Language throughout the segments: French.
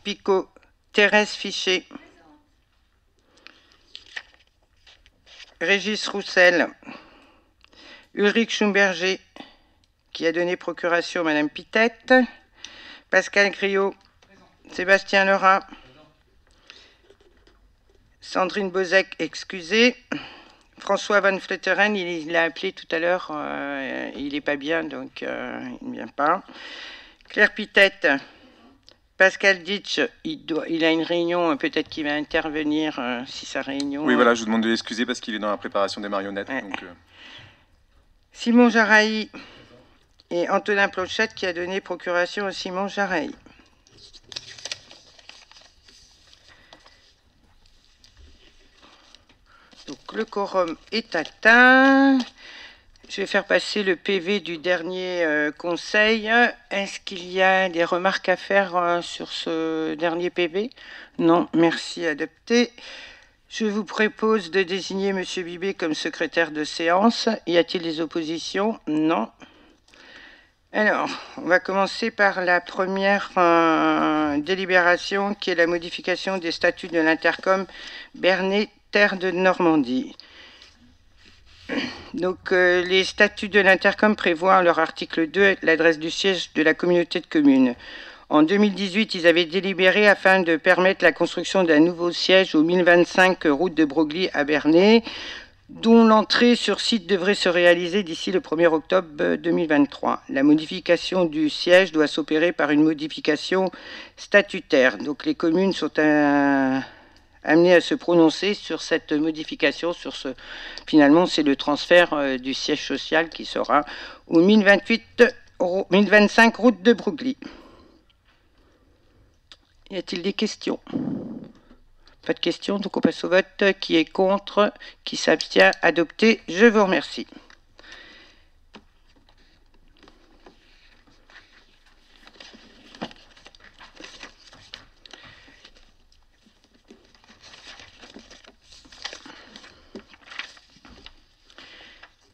Picot, Thérèse Fichet, Régis Roussel, Ulrich Schumberger, qui a donné procuration à Madame Pitette, Pascal Griot, Sébastien Lerat, Sandrine Bozek, excusez, François Van Fletteren, il l'a appelé tout à l'heure, il n'est pas bien, donc il ne vient pas. Claire Pitette, Pascal Ditch, il a une réunion, peut-être qu'il va intervenir si sa réunion... Oui, voilà, je vous demande de l'excuser parce qu'il est dans la préparation des marionnettes. Ouais. Donc, Simon Jaraï et Antonin Planchette qui a donné procuration à Simon Jaraï. Donc le quorum est atteint. Je vais faire passer le PV du dernier conseil. Est-ce qu'il y a des remarques à faire sur ce dernier PV? Non, merci, adopté. Je vous propose de désigner M. Bibet comme secrétaire de séance. Y a-t-il des oppositions? Non. Alors, on va commencer par la première délibération qui est la modification des statuts de l'Intercom Bernay Terre de Normandie. Donc, les statuts de l'Intercom prévoient en leur article 2 l'adresse du siège de la communauté de communes. En 2018, ils avaient délibéré afin de permettre la construction d'un nouveau siège au 1025 route de Broglie à Bernay, dont l'entrée sur site devrait se réaliser d'ici le 1er octobre 2023. La modification du siège doit s'opérer par une modification statutaire. Donc les communes sont amenées à se prononcer sur cette modification. Finalement, c'est le transfert du siège social qui sera au 1025 route de Broglie. Y a-t-il des questions? Pas de questions, donc on passe au vote. Qui est contre? Qui s'abstient? Adopté. Je vous remercie.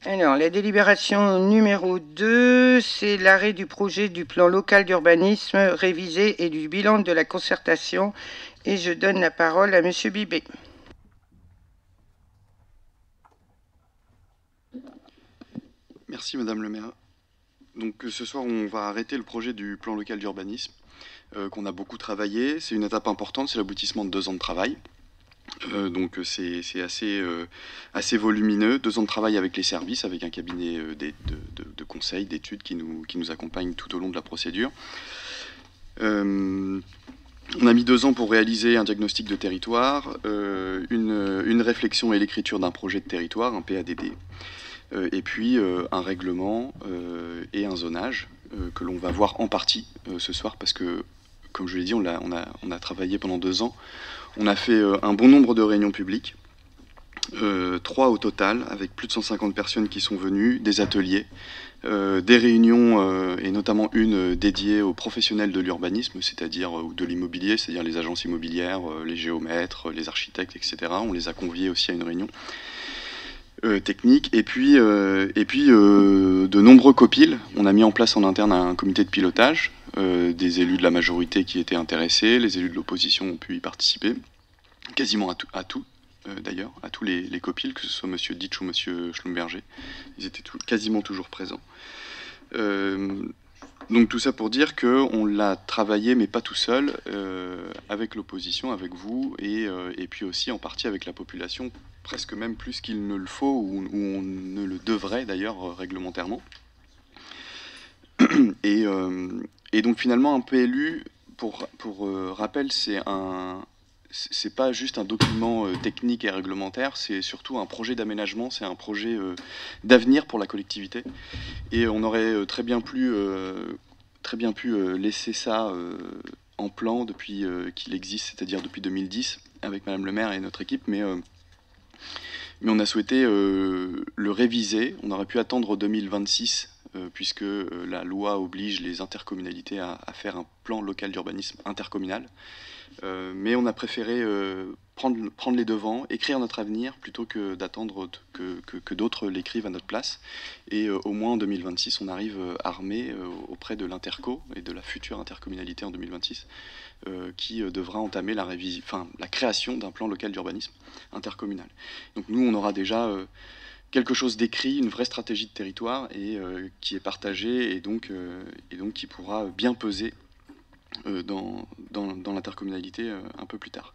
Alors, la délibération numéro 2, c'est l'arrêt du projet du plan local d'urbanisme révisé et du bilan de la concertation. Et je donne la parole à Monsieur Bibet. Merci Madame le maire. Donc ce soir, on va arrêter le projet du plan local d'urbanisme qu'on a beaucoup travaillé. C'est une étape importante, c'est l'aboutissement de 2 ans de travail. Donc c'est assez volumineux, 2 ans de travail avec les services, avec un cabinet de conseil, d'études qui nous accompagne tout au long de la procédure. On a mis 2 ans pour réaliser un diagnostic de territoire, une réflexion et l'écriture d'un projet de territoire, un PADD, et puis un règlement et un zonage que l'on va voir en partie ce soir parce que, comme je l'ai dit, on a travaillé pendant 2 ans. On a fait un bon nombre de réunions publiques, 3 au total, avec plus de 150 personnes qui sont venues, des ateliers, des réunions, et notamment une dédiée aux professionnels de l'urbanisme, c'est-à-dire ou de l'immobilier, c'est-à-dire les agences immobilières, les géomètres, les architectes, etc. On les a conviés aussi à une réunion technique. Et puis de nombreux copiles. On a mis en place en interne un comité de pilotage, des élus de la majorité qui étaient intéressés, les élus de l'opposition ont pu y participer, quasiment à tout. D'ailleurs, à tous les copiles, que ce soit M. Ditch ou M. Schlumberger. Ils étaient quasiment toujours présents. Donc tout ça pour dire qu'on l'a travaillé, mais pas tout seul, avec l'opposition, avec vous, et puis aussi en partie avec la population, presque même plus qu'il ne le faut, ou on ne le devrait d'ailleurs réglementairement. Et donc finalement, un PLU, pour rappel, c'est pas juste un document technique et réglementaire, c'est surtout un projet d'aménagement, c'est un projet d'avenir pour la collectivité. Et on aurait très bien pu laisser ça en plan depuis qu'il existe, c'est-à-dire depuis 2010, avec Madame le maire et notre équipe, mais on a souhaité le réviser. On aurait pu attendre 2026, puisque la loi oblige les intercommunalités à faire un plan local d'urbanisme intercommunal. Mais on a préféré prendre les devants, écrire notre avenir plutôt que d'attendre que d'autres l'écrivent à notre place. Et au moins en 2026, on arrive armé auprès de l'Interco et de la future intercommunalité en 2026 qui devra entamer la création d'un plan local d'urbanisme intercommunal. Donc nous, on aura déjà quelque chose d'écrit, une vraie stratégie de territoire et qui est partagée et donc qui pourra bien peser dans l'intercommunalité un peu plus tard.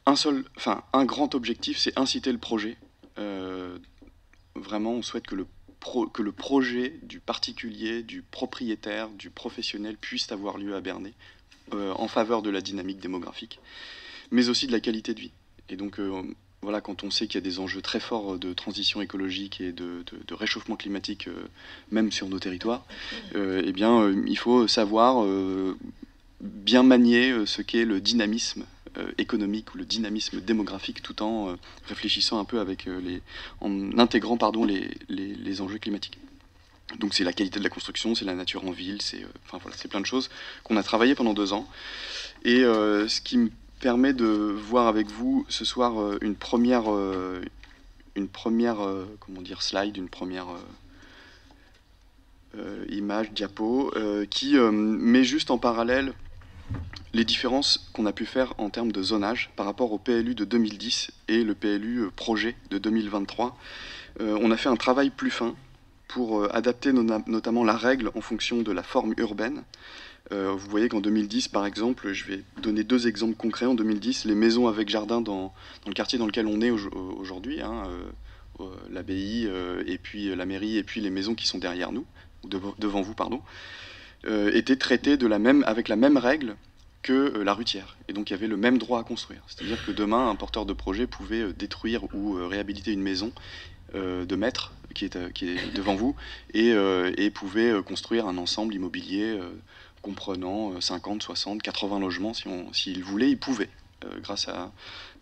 Un grand objectif, c'est inciter le projet. Vraiment, on souhaite que le projet du particulier, du propriétaire, du professionnel puisse avoir lieu à Bernay en faveur de la dynamique démographique, mais aussi de la qualité de vie. Et donc, voilà, quand on sait qu'il y a des enjeux très forts de transition écologique et de réchauffement climatique, même sur nos territoires, eh bien, il faut savoir bien manier ce qu'est le dynamisme économique ou le dynamisme démographique, tout en réfléchissant un peu en intégrant les enjeux climatiques. Donc c'est la qualité de la construction, c'est la nature en ville, c'est plein de choses qu'on a travaillé pendant 2 ans. Et ce qui me permet de voir avec vous ce soir une première slide, une première image, diapo, qui met juste en parallèle les différences qu'on a pu faire en termes de zonage par rapport au PLU de 2010 et le PLU projet de 2023. On a fait un travail plus fin pour adapter notamment la règle en fonction de la forme urbaine. Vous voyez qu'en 2010, par exemple, je vais donner 2 exemples concrets. En 2010, les maisons avec jardin dans le quartier dans lequel on est aujourd'hui, l'abbaye et puis la mairie et puis les maisons qui sont derrière nous, devant vous, pardon, étaient traitées avec la même règle que la rutière. Et donc il y avait le même droit à construire. C'est-à-dire que demain, un porteur de projet pouvait détruire ou réhabiliter une maison de maître qui est devant vous et pouvait construire un ensemble immobilier comprenant 50, 60, 80 logements s'il voulait, il pouvait, grâce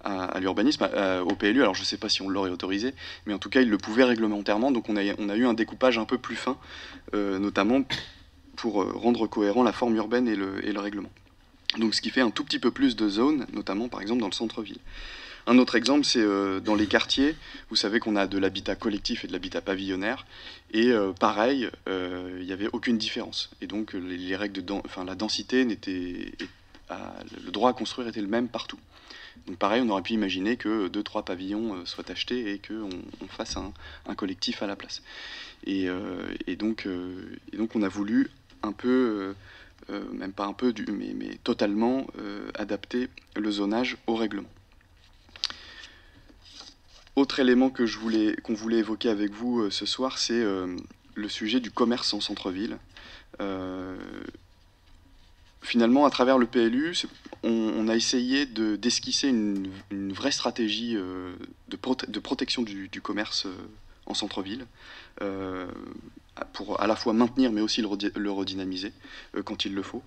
à l'urbanisme, au PLU. Alors je ne sais pas si on l'aurait autorisé, mais en tout cas il le pouvait réglementairement, donc on a eu un découpage un peu plus fin, notamment pour rendre cohérent la forme urbaine et le règlement. Donc ce qui fait un tout petit peu plus de zones, notamment par exemple dans le centre-ville. Un autre exemple, c'est dans les quartiers. Vous savez qu'on a de l'habitat collectif et de l'habitat pavillonnaire. Et pareil, il n'y avait aucune différence. Et donc les règles la densité le droit à construire était le même partout. Donc pareil, on aurait pu imaginer que 2-3 pavillons soient achetés et qu'on fasse un collectif à la place. Et donc on a voulu un peu... même pas un peu, mais totalement adapter le zonage au règlement. Autre élément qu'on voulait évoquer avec vous ce soir, c'est le sujet du commerce en centre-ville. Finalement, à travers le PLU, on a essayé d'esquisser une vraie stratégie de protection du commerce en centre-ville, pour à la fois maintenir mais aussi le redynamiser quand il le faut.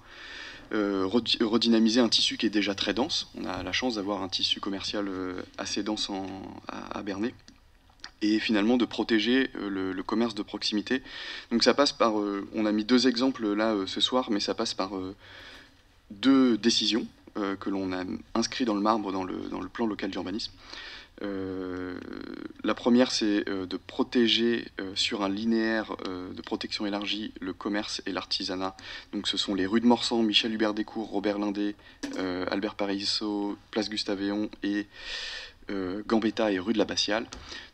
Redynamiser un tissu qui est déjà très dense. On a la chance d'avoir un tissu commercial assez dense à Bernay. Et finalement de protéger le commerce de proximité. Donc ça passe par... on a mis 2 exemples là ce soir, mais ça passe par 2 décisions que l'on a inscrites dans le marbre dans le plan local d'urbanisme. La première, c'est de protéger sur un linéaire de protection élargie le commerce et l'artisanat. Donc ce sont les rues de Morsan, Michel Hubert Descours, Robert Lindé, Albert Parisot, Place Gustave-Héon et Gambetta et rue de l'Abbatiale.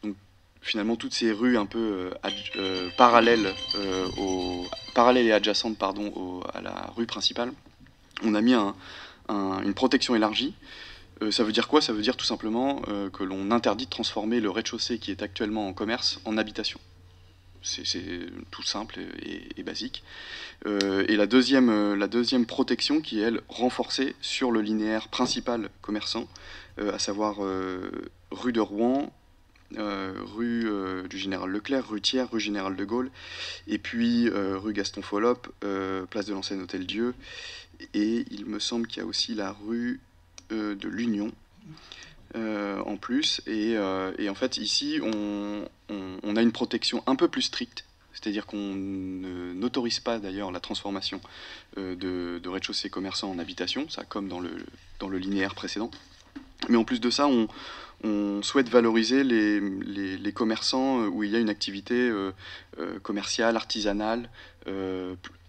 Donc finalement toutes ces rues un peu parallèles et adjacentes à la rue principale, on a mis une protection élargie. Ça veut dire quoi? Ça veut dire tout simplement que l'on interdit de transformer le rez-de-chaussée qui est actuellement en commerce en habitation. C'est tout simple et basique. Et la deuxième protection qui est, elle, renforcée sur le linéaire principal commerçant, à savoir rue de Rouen, rue du Général Leclerc, rue Thiers, rue Général de Gaulle, et puis rue Gaston Follop, place de l'Ancien Hôtel-Dieu, et il me semble qu'il y a aussi la rue de l'Union en plus, et en fait ici on a une protection un peu plus stricte, c'est-à-dire qu'on n'autorise pas d'ailleurs la transformation de rez-de-chaussée commerçant en habitation, ça comme dans le linéaire précédent, Mais en plus de ça, on souhaite valoriser les commerçants où il y a une activité commerciale, artisanale,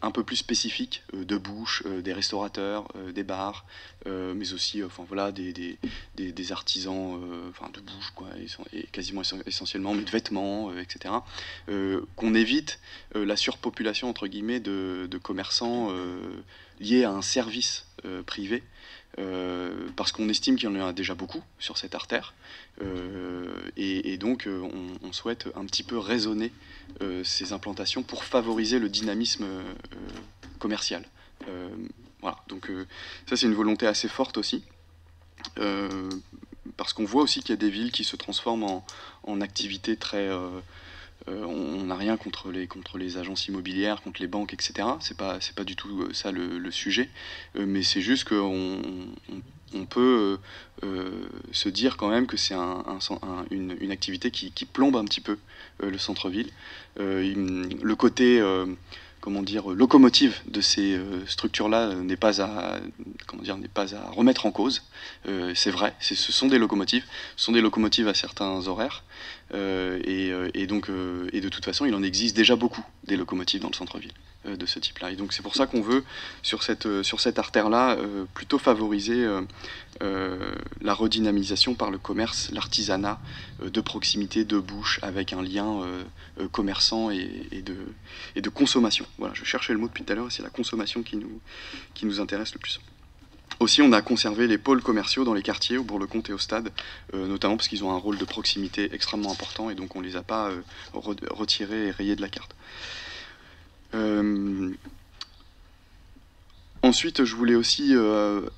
un peu plus spécifique, de bouche, des restaurateurs, des bars, mais aussi voilà, des artisans de bouche, quoi, et quasiment essentiellement, mais de vêtements, etc. Qu'on évite la surpopulation, entre guillemets, de commerçants liés à un service privé. Parce qu'on estime qu'il y en a déjà beaucoup sur cette artère, et donc on souhaite un petit peu raisonner ces implantations pour favoriser le dynamisme commercial. Voilà, donc ça c'est une volonté assez forte aussi, parce qu'on voit aussi qu'il y a des villes qui se transforment en activités très... on n'a rien contre les agences immobilières, contre les banques, etc. C'est pas du tout ça le sujet, mais c'est juste qu'on peut se dire quand même que c'est une activité qui plombe un petit peu le centre-ville. Le côté comment dire, locomotive de ces structures-là n'est pas à remettre en cause. C'est vrai, ce sont des locomotives, à certains horaires, et de toute façon, il en existe déjà beaucoup des locomotives dans le centre-ville de ce type-là. Et donc c'est pour ça qu'on veut, sur cette artère-là, plutôt favoriser la redynamisation par le commerce, l'artisanat de proximité, de bouche, avec un lien commerçant et de consommation. Voilà, je cherchais le mot depuis tout à l'heure, et c'est la consommation qui nous intéresse le plus. Aussi, on a conservé les pôles commerciaux dans les quartiers, au Bourg-le-Comte et au Stade, notamment parce qu'ils ont un rôle de proximité extrêmement important, et donc on ne les a pas retirés et rayés de la carte. Ensuite, je voulais aussi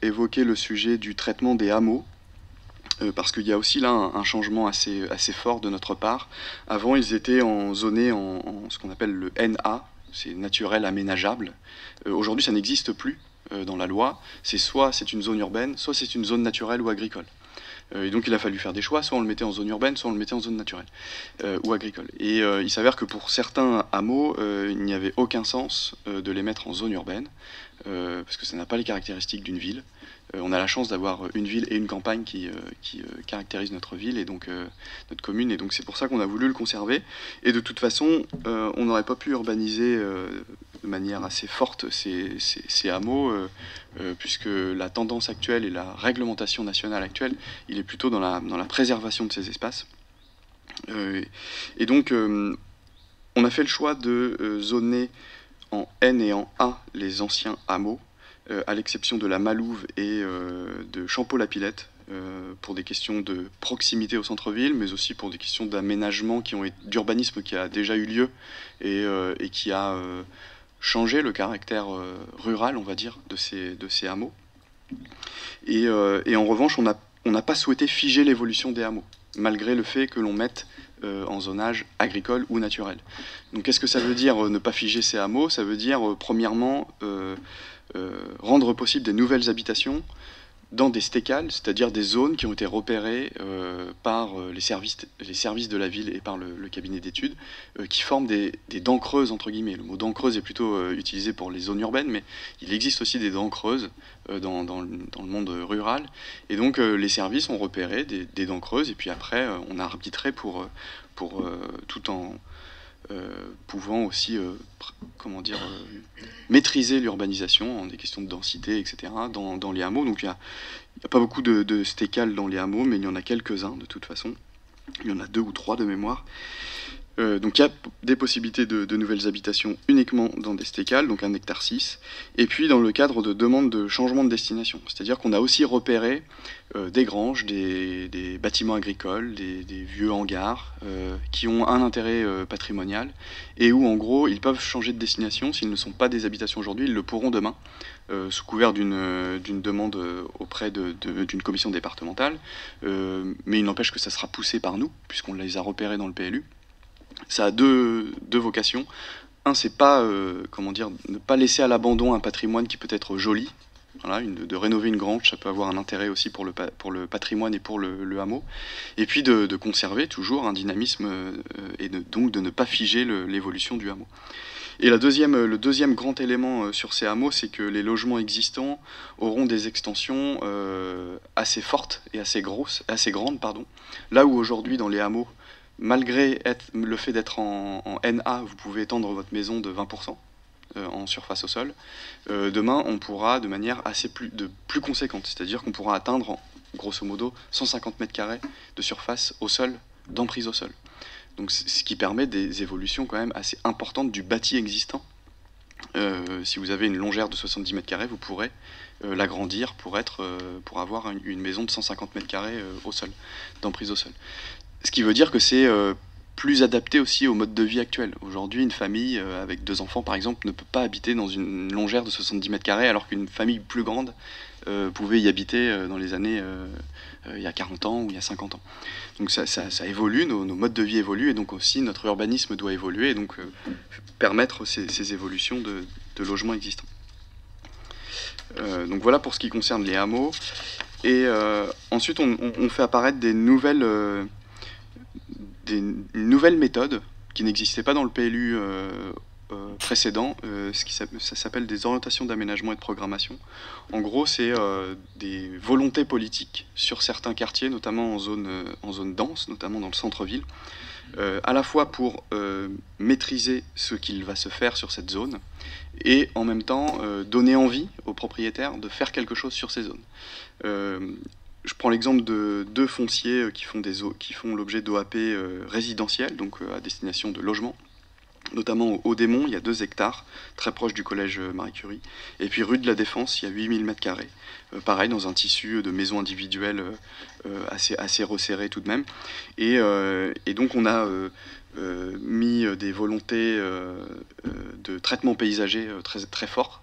évoquer le sujet du traitement des hameaux, parce qu'il y a aussi là un changement assez fort de notre part. Avant, ils étaient zonés en ce qu'on appelle le NA, c'est naturel aménageable. Aujourd'hui, ça n'existe plus dans la loi. Soit c'est une zone urbaine, soit c'est une zone naturelle ou agricole. Et donc il a fallu faire des choix, soit on le mettait en zone urbaine, soit on le mettait en zone naturelle ou agricole. Et il s'avère que pour certains hameaux, il n'y avait aucun sens de les mettre en zone urbaine, parce que ça n'a pas les caractéristiques d'une ville. On a la chance d'avoir une ville et une campagne qui caractérisent notre ville et donc notre commune, et donc c'est pour ça qu'on a voulu le conserver. Et de toute façon, on n'aurait pas pu urbaniser de manière assez forte ces hameaux, puisque la tendance actuelle et la réglementation nationale actuelle, il est plutôt dans la préservation de ces espaces. Et donc, on a fait le choix de zoner en N et en A les anciens hameaux, à l'exception de la Malouve et de Champeau-la-Pilette, pour des questions de proximité au centre-ville, mais aussi pour des questions d'aménagement d'urbanisme qui a déjà eu lieu et qui a changé le caractère rural, on va dire, de ces hameaux. Et en revanche, on n'a pas souhaité figer l'évolution des hameaux, malgré le fait que l'on mette en zonage agricole ou naturel. Donc qu'est-ce que ça veut dire ne pas figer ces hameaux? Ça veut dire, premièrement, rendre possible des nouvelles habitations dans des stécales, c'est-à-dire des zones qui ont été repérées par les services de la ville et par le cabinet d'études, qui forment des dents creuses, entre guillemets. Le mot dent creuse est plutôt utilisé pour les zones urbaines, mais il existe aussi des dents creuses dans le monde rural. Et donc les services ont repéré des dents creuses, et puis après on a arbitré pour tout en pouvant aussi maîtriser l'urbanisation en des questions de densité, etc., dans les hameaux. Donc il n'y a pas beaucoup de stécales dans les hameaux, mais il y en a quelques-uns de toute façon. Il y en a 2 ou 3 de mémoire. Donc il y a des possibilités de nouvelles habitations uniquement dans des stécales, donc 1,6 hectare, et puis dans le cadre de demandes de changement de destination. C'est-à-dire qu'on a aussi repéré des granges, des bâtiments agricoles, des vieux hangars qui ont un intérêt patrimonial, et où en gros ils peuvent changer de destination. S'ils ne sont pas des habitations aujourd'hui, ils le pourront demain, sous couvert d'une demande auprès d'une commission départementale, mais il n'empêche que ça sera poussé par nous, puisqu'on les a repérés dans le PLU. Ça a deux vocations. Un, c'est pas, ne pas laisser à l'abandon un patrimoine qui peut être joli. Voilà, de rénover une grange, ça peut avoir un intérêt aussi pour le patrimoine et pour le hameau. Et puis de conserver toujours un dynamisme donc de ne pas figer l'évolution du hameau. Et le deuxième grand élément sur ces hameaux, c'est que les logements existants auront des extensions assez fortes et assez grandes, pardon. Là où aujourd'hui dans les hameaux, malgré le fait d'être en NA, vous pouvez étendre votre maison de 20% en surface au sol. Demain, on pourra de manière plus conséquente, c'est-à-dire qu'on pourra atteindre, grosso modo, 150 mètres carrés de surface au sol, d'emprise au sol. Donc, ce qui permet des évolutions quand même assez importantes du bâti existant. Si vous avez une longère de 70 mètres carrés, vous pourrez l'agrandir pour avoir une maison de 150 mètres carrés au sol, d'emprise au sol. Ce qui veut dire que c'est plus adapté aussi au mode de vie actuel. Aujourd'hui, une famille avec 2 enfants, par exemple, ne peut pas habiter dans une longère de 70 mètres carrés, alors qu'une famille plus grande pouvait y habiter dans les années il y a 40 ans ou il y a 50 ans. Donc ça évolue, nos modes de vie évoluent, et donc aussi notre urbanisme doit évoluer, et donc permettre ces évolutions de logements existants. Donc voilà pour ce qui concerne les hameaux. Et ensuite, on fait apparaître une nouvelle méthode qui n'existait pas dans le PLU précédent, ça s'appelle des orientations d'aménagement et de programmation. En gros, c'est des volontés politiques sur certains quartiers, notamment en zone dense, notamment dans le centre-ville, à la fois pour maîtriser ce qu'il va se faire sur cette zone, et en même temps donner envie aux propriétaires de faire quelque chose sur ces zones. Je prends l'exemple de 2 fonciers qui font l'objet d'OAP résidentiels, donc à destination de logement. Notamment au Haut-des-Monts, il y a 2 hectares, très proche du collège Marie Curie. Et puis rue de la Défense, il y a 8000 m². Pareil, dans un tissu de maisons individuelles assez resserré tout de même. Et donc on a mis des volontés de traitement paysager très fortes,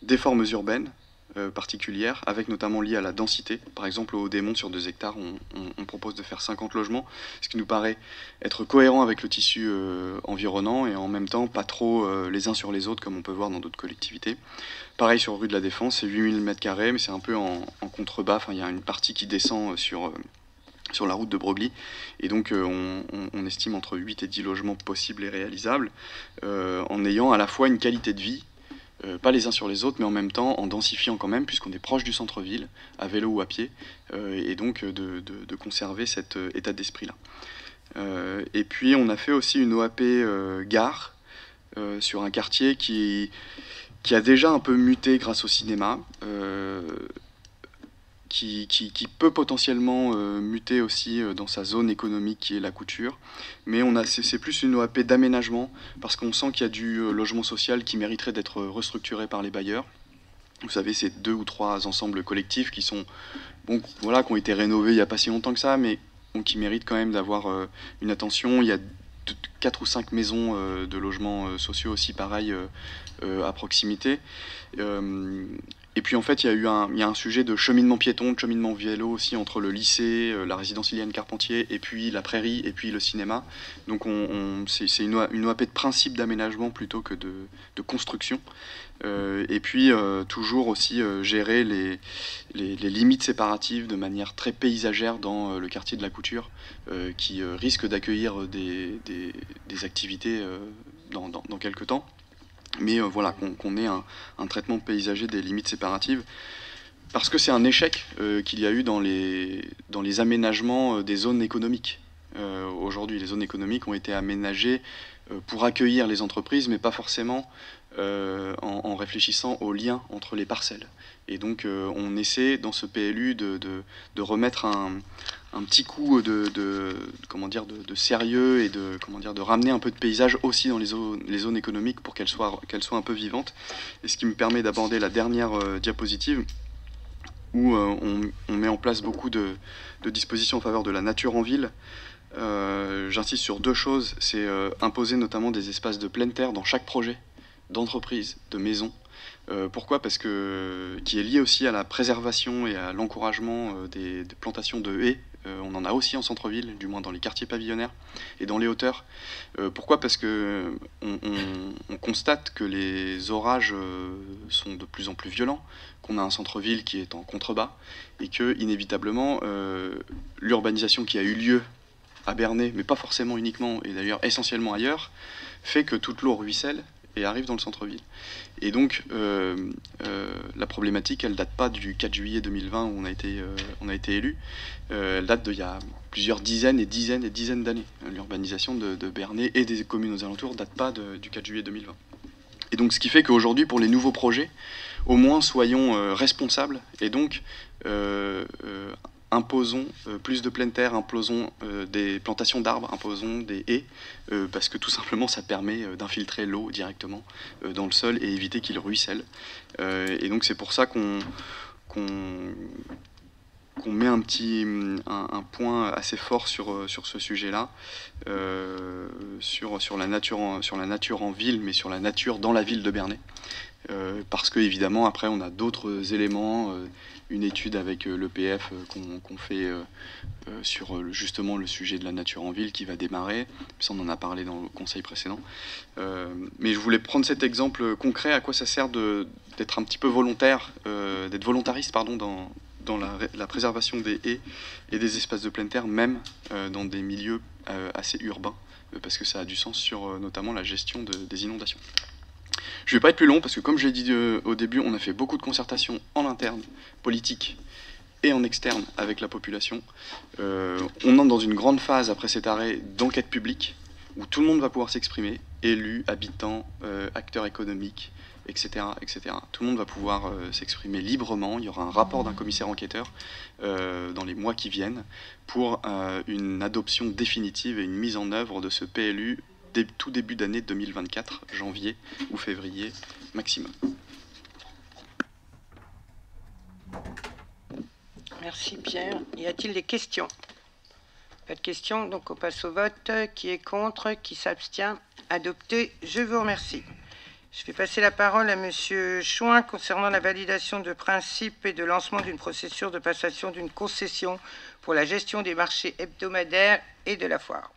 des formes urbaines particulières, avec notamment liées à la densité. Par exemple, au Haut-des-Monts, sur 2 hectares, on propose de faire 50 logements, ce qui nous paraît être cohérent avec le tissu environnant, et en même temps pas trop les uns sur les autres, comme on peut voir dans d'autres collectivités. Pareil sur rue de la Défense, c'est 8000 m², mais c'est un peu en contrebas. Enfin, il y a une partie qui descend sur la route de Broglie, et donc on estime entre 8 et 10 logements possibles et réalisables, en ayant à la fois une qualité de vie, pas les uns sur les autres, mais en même temps en densifiant quand même, puisqu'on est proche du centre-ville, à vélo ou à pied, et donc de conserver cet état d'esprit-là. Et puis on a fait aussi une OAP gare sur un quartier qui a déjà un peu muté grâce au cinéma, qui peut potentiellement muter aussi dans sa zone économique qui est la couture. Mais c'est plus une OAP d'aménagement, parce qu'on sent qu'il y a du logement social qui mériterait d'être restructuré par les bailleurs. Vous savez, c'est 2 ou 3 ensembles collectifs qui sont, qui ont été rénovés il n'y a pas si longtemps que ça, mais qui méritent quand même d'avoir une attention. Il y a 4 ou 5 maisons de logements sociaux aussi pareil à proximité. Et puis en fait, il y a un sujet de cheminement piéton, de cheminement vélo aussi entre le lycée, la résidence Liliane Carpentier, et puis la prairie, et puis le cinéma. Donc c'est une OAP de principe d'aménagement plutôt que de construction. Et puis toujours aussi gérer les limites séparatives de manière très paysagère dans le quartier de la Couture, qui risque d'accueillir des activités dans quelques temps. Mais voilà, qu'on ait un traitement paysager des limites séparatives, parce que c'est un échec qu'il y a eu dans les aménagements des zones économiques. Aujourd'hui, les zones économiques ont été aménagées pour accueillir les entreprises, mais pas forcément en réfléchissant aux liens entre les parcelles. Et donc on essaie dans ce PLU de remettre un petit coup de sérieux, et de ramener un peu de paysage aussi dans les zones économiques, pour qu'elles soient un peu vivantes. Et ce qui me permet d'aborder la dernière diapositive, où on met en place beaucoup de dispositions en faveur de la nature en ville. J'insiste sur 2 choses, c'est imposer notamment des espaces de pleine terre dans chaque projet d'entreprise, de maison. Pourquoi ? Parce que qui est lié aussi à la préservation et à l'encouragement des plantations de haies. On en a aussi en centre-ville, du moins dans les quartiers pavillonnaires et dans les hauteurs. Pourquoi ? Parce que on constate que les orages sont de plus en plus violents, qu'on a un centre-ville qui est en contrebas, et que inévitablement l'urbanisation qui a eu lieu à Bernay, mais pas forcément uniquement, et d'ailleurs essentiellement ailleurs, fait que toute l'eau ruisselle et arrive dans le centre-ville. Et donc, la problématique, elle date pas du 4 juillet 2020 où on a été élu, elle date d'il y a plusieurs dizaines et dizaines et dizaines d'années. L'urbanisation de Bernay et des communes aux alentours date pas du 4 juillet 2020. Et donc, ce qui fait qu'aujourd'hui, pour les nouveaux projets, au moins soyons responsables et donc imposons plus de pleine terre, imposons des plantations d'arbres, imposons des haies, parce que tout simplement ça permet d'infiltrer l'eau directement dans le sol et éviter qu'il ruisselle. Et donc c'est pour ça qu'on met un point assez fort sur ce sujet-là, sur la nature en ville, mais sur la nature dans la ville de Bernay. Parce que évidemment après on a d'autres éléments, une étude avec l'EPF qu'on fait sur justement le sujet de la nature en ville qui va démarrer, ça on en a parlé dans le conseil précédent, mais je voulais prendre cet exemple concret, à quoi ça sert d'être un petit peu volontaire, d'être volontariste pardon, dans la préservation des haies et des espaces de pleine terre, même dans des milieux assez urbains, parce que ça a du sens sur notamment la gestion des inondations. Je ne vais pas être plus long parce que comme je l'ai dit au début, on a fait beaucoup de concertations en interne, politique et en externe avec la population. On entre dans une grande phase après cet arrêt d'enquête publique où tout le monde va pouvoir s'exprimer, élus, habitants, acteurs économiques, etc., etc. Tout le monde va pouvoir s'exprimer librement. Il y aura un rapport d'un commissaire enquêteur dans les mois qui viennent pour une adoption définitive et une mise en œuvre de ce PLU tout début d'année 2024, janvier ou février maximum. Merci Pierre. Y a-t-il des questions? Pas de questions, donc on passe au vote. Qui est contre? Qui s'abstient? Adopté. Je vous remercie. Je vais passer la parole à Monsieur Chouin concernant la validation de principe et de lancement d'une procédure de passation d'une concession pour la gestion des marchés hebdomadaires et de la foire.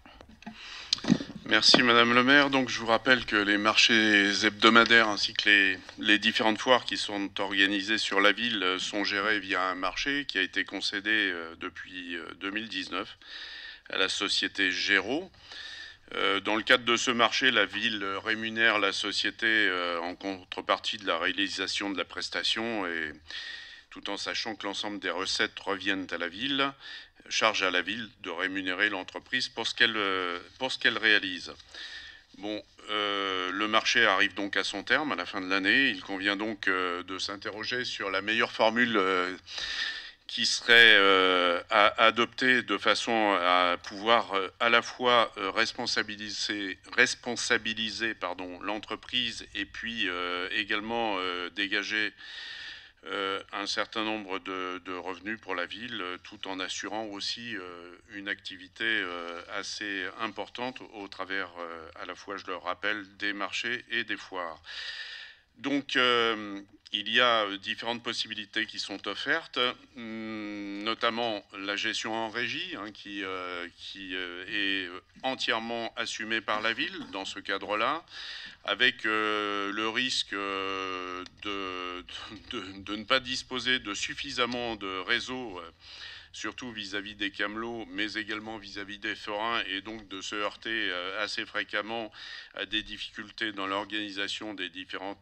Merci Madame le maire. Donc je vous rappelle que les marchés hebdomadaires ainsi que les différentes foires qui sont organisées sur la ville sont gérées via un marché qui a été concédé depuis 2019 à la société Géraud. Dans le cadre de ce marché, la ville rémunère la société en contrepartie de la réalisation de la prestation, et tout en sachant que l'ensemble des recettes reviennent à la ville, charge à la ville de rémunérer l'entreprise pour ce qu'elle réalise. Bon, le marché arrive donc à son terme à la fin de l'année. Il convient donc de s'interroger sur la meilleure formule qui serait adoptée de façon à pouvoir à la fois responsabiliser l'entreprise et puis également dégager un certain nombre de revenus pour la ville, tout en assurant aussi une activité assez importante au travers, à la fois, je le rappelle, des marchés et des foires. Donc, il y a différentes possibilités qui sont offertes, notamment la gestion en régie, hein, qui est entièrement assumée par la ville dans ce cadre-là, avec le risque de ne pas disposer de suffisamment de réseaux, surtout vis-à-vis des camelots, mais également vis-à-vis des forains, et donc de se heurter assez fréquemment à des difficultés dans l'organisation des différents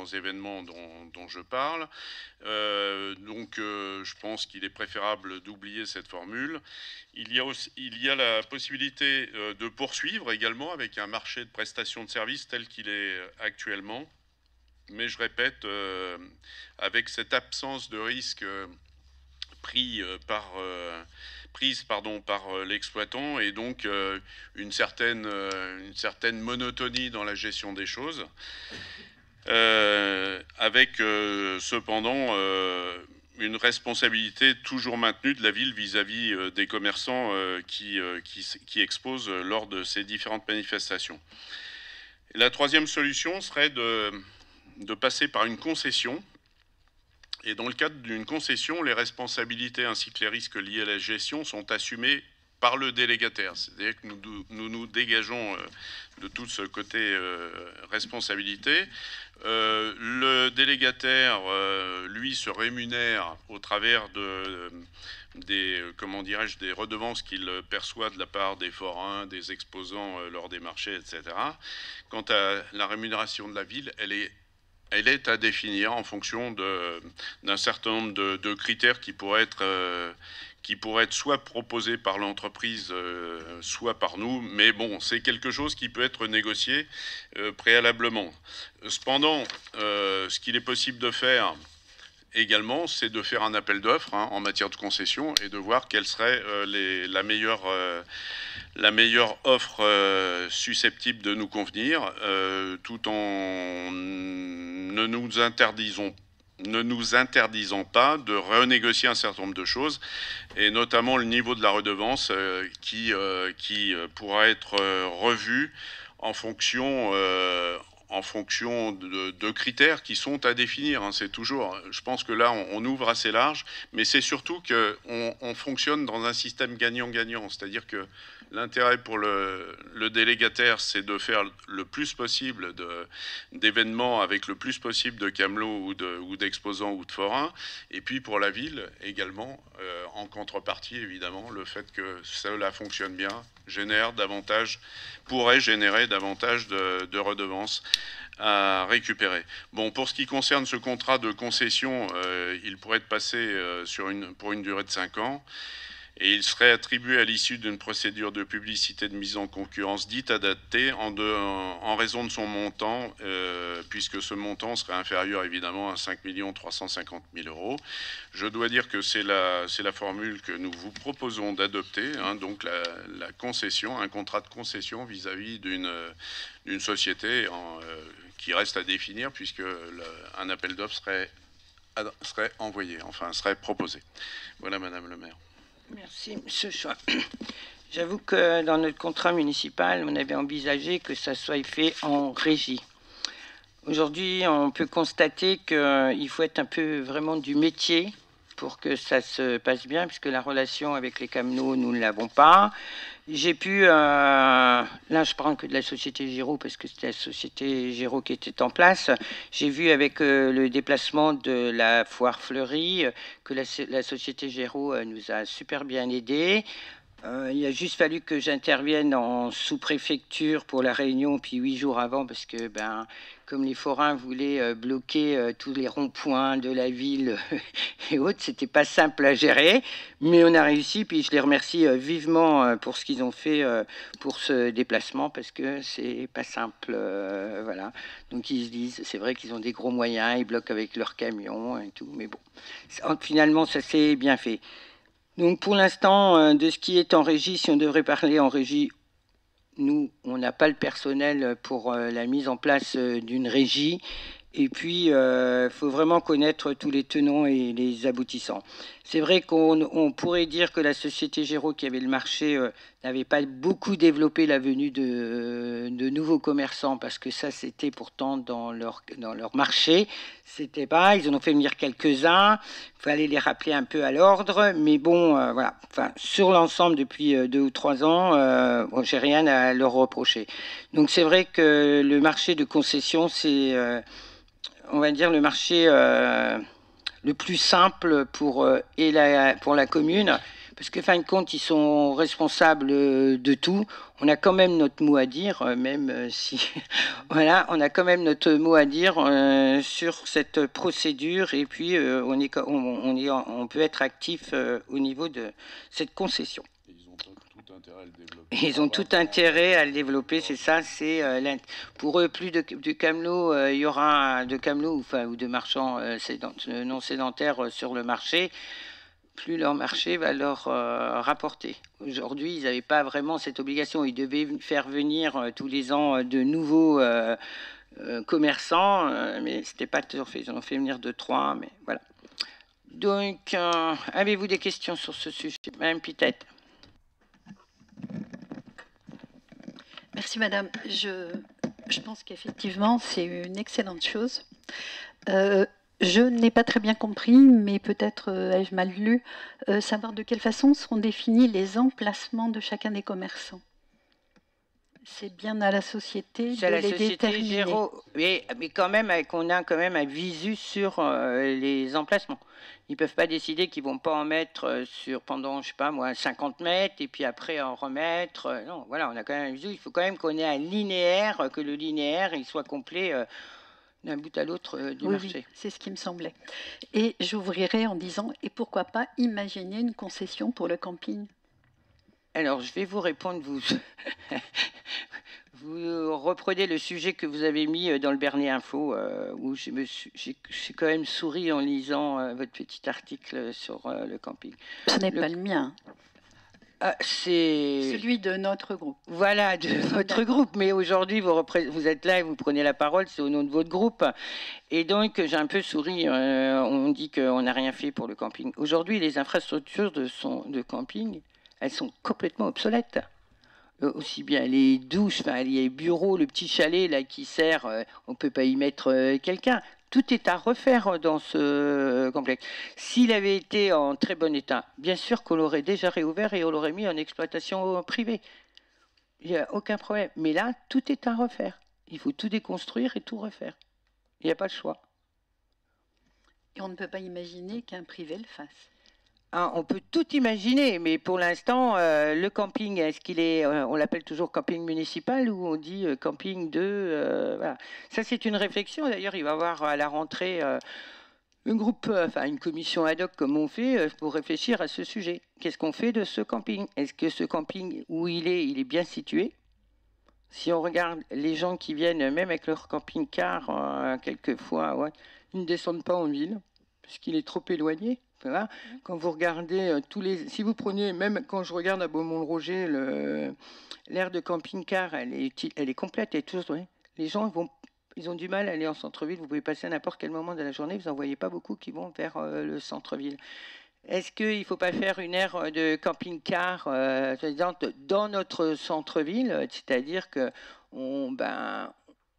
événements dont je parle. Donc je pense qu'il est préférable d'oublier cette formule. Il y a la possibilité de poursuivre également avec un marché de prestations de services tel qu'il est actuellement, mais je répète, avec cette absence de risque prise par l'exploitant, et donc une certaine monotonie dans la gestion des choses, avec cependant une responsabilité toujours maintenue de la ville vis-à-vis des commerçants qui exposent lors de ces différentes manifestations. Et la troisième solution serait de passer par une concession. Et dans le cadre d'une concession, les responsabilités ainsi que les risques liés à la gestion sont assumés par le délégataire. C'est-à-dire que nous dégageons de tout ce côté responsabilité. Le délégataire, lui, se rémunère au travers des redevances qu'il perçoit de la part des forains, des exposants lors des marchés, etc. Quant à la rémunération de la ville, elle est à définir en fonction d'un certain nombre de critères qui pourraient être soit proposés par l'entreprise, soit par nous. Mais bon, c'est quelque chose qui peut être négocié préalablement. Cependant, ce qu'il est possible de faire également, c'est de faire un appel d'offres en matière de concession et de voir quelle serait la meilleure offre susceptible de nous convenir, tout en ne nous interdisant pas de renégocier un certain nombre de choses, et notamment le niveau de la redevance qui pourra être revu en fonction de critères qui sont à définir. C'est toujours, je pense que là, on ouvre assez large, mais c'est surtout qu'on fonctionne dans un système gagnant-gagnant, c'est-à-dire que l'intérêt pour le délégataire, c'est de faire le plus possible d'événements avec le plus possible de camelots ou d'exposants ou de forains. Et puis pour la ville également, en contrepartie évidemment, le fait que cela fonctionne bien pourrait générer davantage de redevances à récupérer. Bon, pour ce qui concerne ce contrat de concession, il pourrait être passé pour une durée de 5 ans. Et il serait attribué à l'issue d'une procédure de publicité de mise en concurrence dite adaptée en raison de son montant, puisque ce montant serait inférieur évidemment à 5 350 000 €. Je dois dire que c'est la formule que nous vous proposons d'adopter, donc la concession, un contrat de concession vis-à-vis d'une société qui reste à définir, puisque un appel d'offres serait envoyé, enfin serait proposé. Voilà, Madame le maire. Merci, M. Choix. J'avoue que dans notre contrat municipal, on avait envisagé que ça soit fait en régie. Aujourd'hui, on peut constater qu'il faut être un peu vraiment du métier pour que ça se passe bien, puisque la relation avec les camelots, nous ne l'avons pas. J'ai pu, là je parle que de la société Géraud, parce que c'était la société Géraud qui était en place. J'ai vu avec le déplacement de la foire fleurie que la société Géraud nous a super bien aidés. Il a juste fallu que j'intervienne en sous-préfecture pour la réunion, puis 8 jours avant, parce que comme les forains voulaient bloquer tous les ronds-points de la ville et autres, c'était pas simple à gérer, mais on a réussi. Puis je les remercie vivement pour ce qu'ils ont fait pour ce déplacement, parce que c'est pas simple, voilà. Donc ils se disent, c'est vrai qu'ils ont des gros moyens, ils bloquent avec leurs camions et tout, mais bon, finalement ça s'est bien fait. Donc pour l'instant, de ce qui est en régie, si on devrait parler en régie, nous, on n'a pas le personnel pour la mise en place d'une régie. Et puis, il faut vraiment connaître tous les tenants et les aboutissants. C'est vrai qu'on pourrait dire que la société Géraud, qui avait le marché, n'avait pas beaucoup développé la venue de nouveaux commerçants, parce que ça, c'était pourtant dans leur marché. C'était pas, ils en ont fait venir quelques-uns. Il fallait les rappeler un peu à l'ordre. Mais bon, voilà. Enfin, sur l'ensemble, depuis 2 ou 3 ans, bon, j'ai rien à leur reprocher. Donc, c'est vrai que le marché de concession, c'est... on va dire le marché le plus simple pour la commune, parce que fin de compte, ils sont responsables de tout. On a quand même notre mot à dire, même si voilà, on a quand même notre mot à dire sur cette procédure, et puis on peut être actif au niveau de cette concession. Ils ont tout intérêt à le développer, c'est ça. C'est pour eux, plus de camelots, il y aura de camelots ou de marchands non sédentaires sur le marché, plus leur marché va leur rapporter. Aujourd'hui, ils n'avaient pas vraiment cette obligation. Ils devaient faire venir tous les ans de nouveaux commerçants, mais c'était pas toujours fait. Ils en ont fait venir 2-3, mais voilà. Donc, avez-vous des questions sur ce sujet, Madame Pitette? Merci Madame. Je pense qu'effectivement c'est une excellente chose. Je n'ai pas très bien compris, mais peut-être ai-je mal lu, savoir de quelle façon seront définis les emplacements de chacun des commerçants. C'est bien à la société C'est à de la les société déterminer. Géraud. Mais quand même, on a quand même un visu sur les emplacements. Ils peuvent pas décider qu'ils vont pas en mettre sur pendant, je sais pas moi, 50 mètres et puis après en remettre. Non, voilà, on a quand même un visu. Il faut quand même qu'on ait un linéaire, que le linéaire il soit complet d'un bout à l'autre du Oui, marché. oui, c'est ce qui me semblait. Et j'ouvrirai en disant, et pourquoi pas imaginer une concession pour le camping? Alors, je vais vous répondre, vous. Vous reprenez le sujet que vous avez mis dans le Bernier Info, où j'ai quand même souri en lisant votre petit article sur le camping. Ce n'est pas le mien, Ah, c'est celui de notre groupe. voilà de votre groupe, mais aujourd'hui vous êtes là et vous prenez la parole, c'est au nom de votre groupe. Et donc j'ai un peu souri. On dit qu'on n'a rien fait pour le camping. Aujourd'hui, les infrastructures de camping, elles sont complètement obsolètes. Aussi bien les douches, enfin les bureaux, le petit chalet là qui sert, on peut pas y mettre quelqu'un. Tout est à refaire dans ce complexe. S'il avait été en très bon état, bien sûr qu'on l'aurait déjà réouvert et on l'aurait mis en exploitation privée. Il n'y a aucun problème. Mais là, tout est à refaire. Il faut tout déconstruire et tout refaire. Il n'y a pas le choix. Et on ne peut pas imaginer qu'un privé le fasse. Hein, on peut tout imaginer, mais pour l'instant, le camping, est-ce qu'il est, on l'appelle toujours camping municipal ou on dit camping de, voilà. Ça, c'est une réflexion. D'ailleurs, il va y avoir à la rentrée un groupe, enfin une commission ad hoc comme on fait pour réfléchir à ce sujet. Qu'est-ce qu'on fait de ce camping? Est-ce que ce camping où il est bien situé? Si on regarde les gens qui viennent, même avec leur camping-car, quelquefois, ouais, ils ne descendent pas en ville parce qu'il est trop éloigné. Voilà. Quand vous regardez si vous prenez, même quand je regarde à Beaumont-le-Roger, l'aire de camping-car, elle est complète et tous, ouais. Les gens ils ont du mal à aller en centre-ville. Vous pouvez passer à n'importe quel moment de la journée, vous n'en voyez pas beaucoup qui vont vers le centre-ville. Est-ce qu'il ne faut pas faire une aire de camping-car dans notre centre-ville, c'est-à-dire que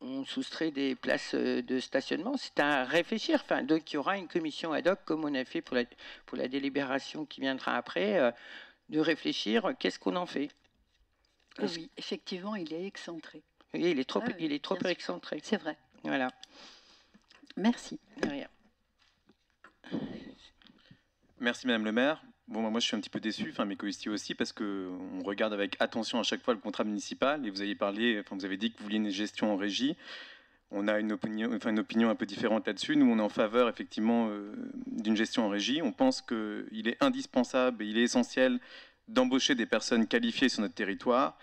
on soustrait des places de stationnement? C'est à réfléchir. Enfin, donc il y aura une commission ad hoc, comme on a fait pour la délibération qui viendra après, de réfléchir qu'est-ce qu'on en fait. Oui, effectivement, il est excentré. Oui, il est trop bien excentré. C'est vrai. Voilà. Merci. De rien. Merci Madame le maire. Bon, moi je suis un petit peu déçu, enfin mes coéquipiers aussi, parce qu'on regarde avec attention à chaque fois le contrat municipal et vous avez vous avez dit que vous vouliez une gestion en régie. On a une opinion un peu différente là-dessus. Nous, on est en faveur effectivement d'une gestion en régie. On pense qu'il est indispensable et il est essentiel d'embaucher des personnes qualifiées sur notre territoire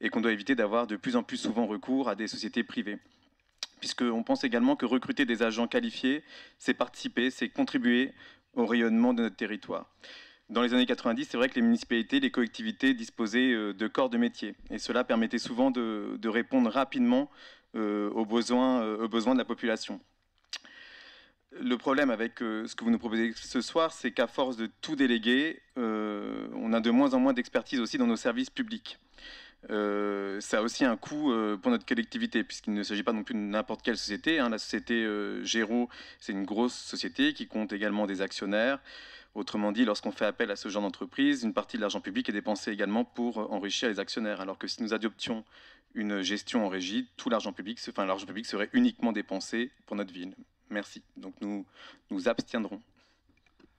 et qu'on doit éviter d'avoir de plus en plus souvent recours à des sociétés privées. Puisqu'on pense également que recruter des agents qualifiés, c'est participer, c'est contribuer au rayonnement de notre territoire. Dans les années 90, c'est vrai que les municipalités, les collectivités disposaient de corps de métier. Et cela permettait souvent de répondre rapidement aux besoins de la population. Le problème avec ce que vous nous proposez ce soir, c'est qu'à force de tout déléguer, on a de moins en moins d'expertise aussi dans nos services publics. Ça a aussi un coût pour notre collectivité, puisqu'il ne s'agit pas non plus de n'importe quelle société. Hein. La société Géraud, c'est une grosse société qui compte également des actionnaires. Autrement dit, lorsqu'on fait appel à ce genre d'entreprise, une partie de l'argent public est dépensée également pour enrichir les actionnaires. Alors que si nous adoptions une gestion en régie, tout l'argent public serait uniquement dépensé pour notre ville. Merci. Donc nous nous abstiendrons.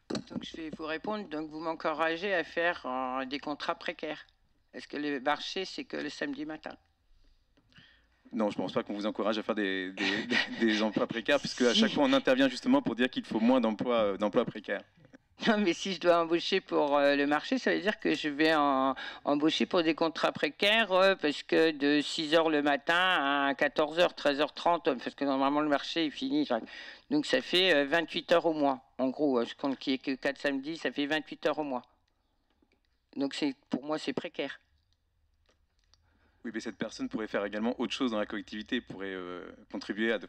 Donc je vais vous répondre. Donc vous m'encouragez à faire des contrats précaires. Est-ce que le marché, c'est que le samedi matin? Non, je ne pense pas qu'on vous encourage à faire des emplois précaires, puisque à chaque fois on intervient justement pour dire qu'il faut moins d'emplois précaires. Non, mais si je dois embaucher pour le marché, ça veut dire que je vais embaucher pour des contrats précaires parce que de 6h le matin à 14h, 13h30, parce que normalement le marché est fini. Donc ça fait 28 heures au mois. En gros, je compte qu'il n'y ait que 4 samedis, ça fait 28 heures au mois. Donc pour moi, c'est précaire. Oui, mais cette personne pourrait faire également autre chose dans la collectivité, pourrait contribuer à...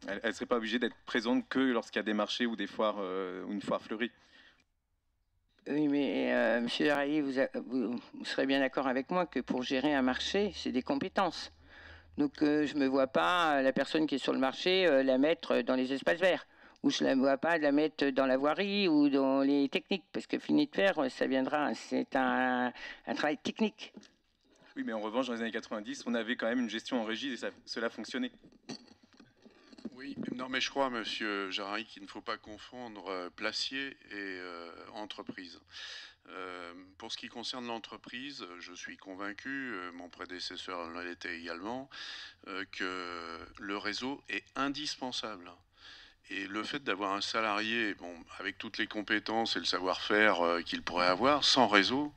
elle ne serait pas obligée d'être présente que lorsqu'il y a des marchés ou des foires ou une foire fleurie. Oui, mais Monsieur Derailly, vous serez bien d'accord avec moi que pour gérer un marché, c'est des compétences. Donc je ne me vois pas la personne qui est sur le marché la mettre dans les espaces verts. Ou je ne la vois pas la mettre dans la voirie ou dans les techniques. Parce que fini de faire, ça viendra. C'est un travail technique. Oui, mais en revanche, dans les années 90, on avait quand même une gestion en régie et cela fonctionnait. Oui, non, mais je crois, monsieur Jarry, qu'il ne faut pas confondre placier et entreprise. Pour ce qui concerne l'entreprise, je suis convaincu, mon prédécesseur l'était également, que le réseau est indispensable. Et le fait d'avoir un salarié, bon, avec toutes les compétences et le savoir-faire qu'il pourrait avoir, sans réseau,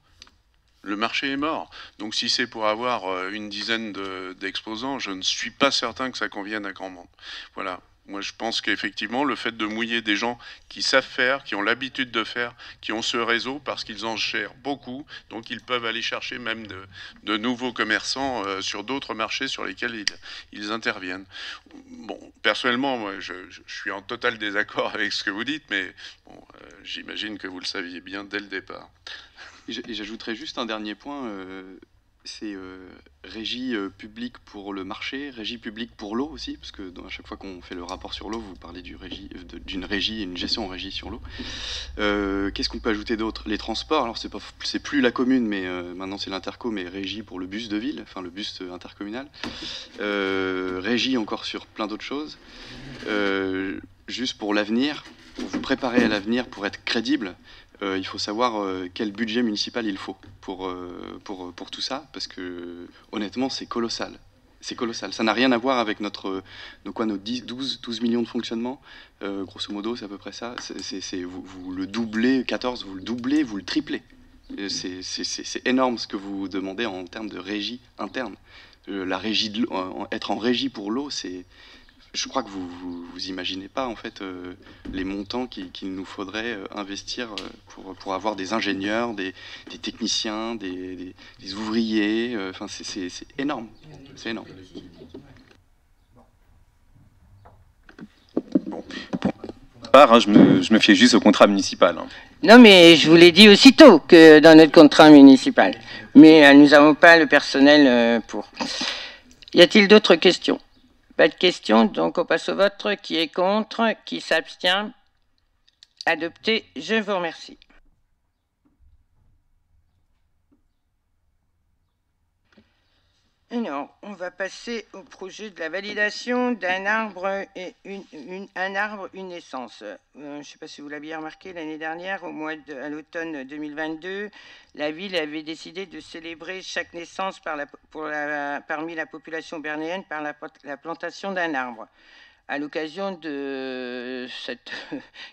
le marché est mort. Donc si c'est pour avoir une dizaine d'exposants, je ne suis pas certain que ça convienne à grand monde. Voilà. Moi, je pense qu'effectivement, le fait de mouiller des gens qui savent faire, qui ont l'habitude de faire, qui ont ce réseau, parce qu'ils en gèrent beaucoup, donc ils peuvent aller chercher même de nouveaux commerçants sur d'autres marchés sur lesquels ils interviennent. Bon, personnellement, moi, je suis en total désaccord avec ce que vous dites, mais bon, j'imagine que vous le saviez bien dès le départ. Et j'ajouterais juste un dernier point, c'est régie publique pour le marché, régie publique pour l'eau aussi, parce que à chaque fois qu'on fait le rapport sur l'eau, vous parlez d'une régie, une gestion en régie sur l'eau. Qu'est-ce qu'on peut ajouter d'autre? Les transports, alors c'est plus la commune, mais maintenant c'est l'interco, mais régie pour le bus de ville, enfin le bus intercommunal. Régie encore sur plein d'autres choses. Juste pour l'avenir, pour vous préparer à l'avenir, pour être crédible, il faut savoir quel budget municipal il faut pour tout ça, parce que honnêtement c'est colossal. C'est colossal. Ça n'a rien à voir avec nos 12 millions de fonctionnement. Grosso modo, c'est à peu près ça. Vous le doublez, 14, vous le doublez, vous le triplez. C'est énorme ce que vous demandez en termes de régie interne. La régie être en régie pour l'eau, c'est... Je crois que vous imaginez pas en fait les montants qu'il nous faudrait investir pour avoir des ingénieurs, des techniciens, des ouvriers. Enfin, c'est énorme. C'est énorme. Bon, pour ma part, hein, je me fiais juste au contrat municipal. Hein. Non, mais je vous l'ai dit aussitôt que dans notre contrat municipal. Mais nous n'avons pas le personnel pour. Y a-t-il d'autres questions? Pas de questions, donc on passe au vote. Qui est contre? Qui s'abstient? Adopté. Je vous remercie. Alors, on va passer au projet de la validation d'un arbre et une naissance. Je ne sais pas si vous l'aviez remarqué, l'année dernière, à l'automne 2022, la ville avait décidé de célébrer chaque naissance parmi la population bernéenne par la plantation d'un arbre. À l'occasion de cette...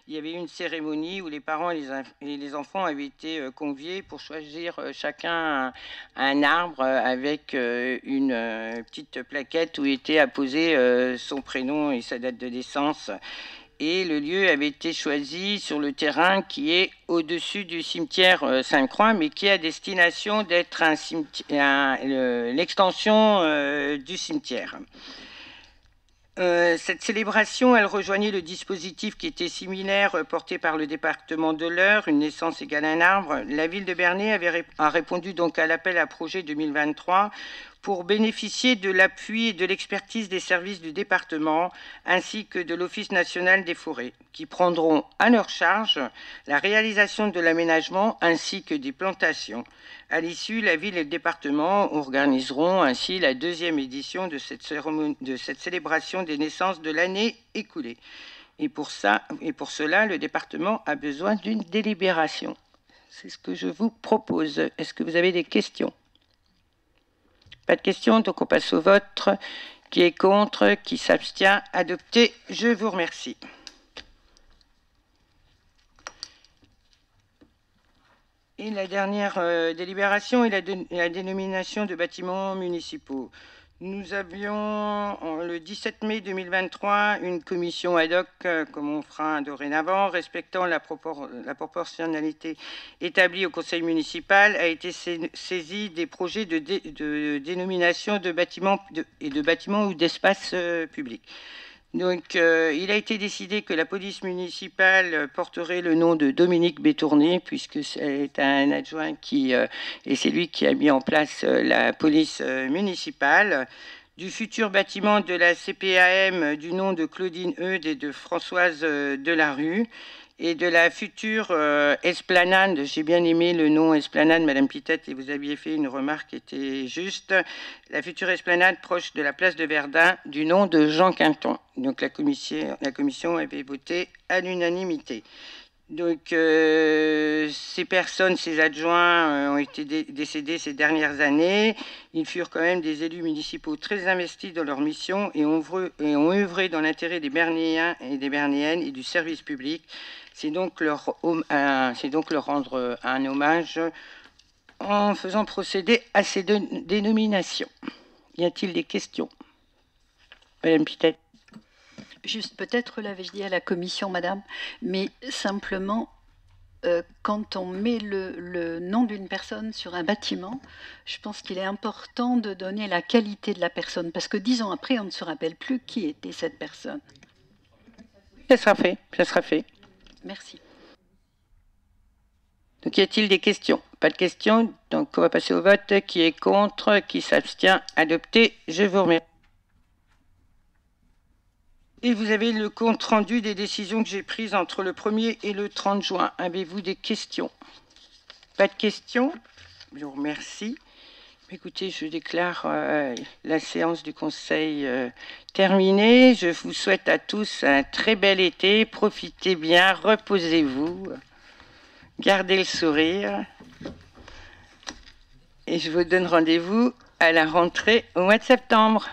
Il y avait eu une cérémonie où les parents et les enfants avaient été conviés pour choisir chacun un arbre avec une petite plaquette où était apposé son prénom et sa date de naissance. Et le lieu avait été choisi sur le terrain qui est au-dessus du cimetière Sainte-Croix, mais qui a destination d'être l'extension du cimetière. Cette célébration, elle rejoignait le dispositif qui était similaire porté par le département de l'Eure, une naissance égale un arbre. La ville de Bernay a répondu donc à l'appel à projet 2023 pour bénéficier de l'appui et de l'expertise des services du département ainsi que de l'Office national des forêts, qui prendront à leur charge la réalisation de l'aménagement ainsi que des plantations. À l'issue, la ville et le département organiseront ainsi la deuxième édition de cette célébration des naissances de l'année écoulée. Et pour cela, le département a besoin d'une délibération. C'est ce que je vous propose. Est-ce que vous avez des questions ? Pas de questions, donc on passe au vote. Qui est contre? Qui s'abstient? Adopté. Je vous remercie. Et la dernière délibération est la dénomination de bâtiments municipaux. Nous avions, le 17 mai 2023, une commission ad hoc, comme on fera dorénavant, respectant la proportionnalité établie au conseil municipal, a été saisie des projets de dénomination de bâtiments et de bâtiments ou d'espaces publics. Donc, il a été décidé que la police municipale porterait le nom de Dominique Bétourné, puisque c'est un adjoint et c'est lui qui a mis en place la police municipale. du futur bâtiment de la CPAM du nom de Claudine Eudes et de Françoise Delarue, et de la future esplanade. J'ai bien aimé le nom esplanade, Madame Pitette, et vous aviez fait une remarque qui était juste. La future esplanade proche de la place de Verdun du nom de Jean Quinton. Donc la commission avait voté à l'unanimité. Donc ces personnes, ces adjoints ont été décédés ces dernières années. Ils furent quand même des élus municipaux très investis dans leur mission et ont œuvré dans l'intérêt des Bernéens et des Bernéennes et du service public. C'est donc leur rendre un hommage en faisant procéder à ces dénominations. Y a-t-il des questions? Madame Pitette. Juste, peut-être l'avais-je dit à la commission, madame, mais simplement, quand on met le nom d'une personne sur un bâtiment, je pense qu'il est important de donner la qualité de la personne, parce que 10 ans après, on ne se rappelle plus qui était cette personne. Ça sera fait, ça sera fait. Merci. Donc, y a-t-il des questions? Pas de questions, donc on va passer au vote. Qui est contre? Qui s'abstient? Adopté. Je vous remercie. Et vous avez le compte-rendu des décisions que j'ai prises entre le 1er et le 30 juin. Avez-vous des questions? Pas de questions? Je vous remercie. Écoutez, je déclare la séance du Conseil terminée. Je vous souhaite à tous un très bel été. Profitez bien, reposez-vous, gardez le sourire. Et je vous donne rendez-vous à la rentrée au mois de septembre.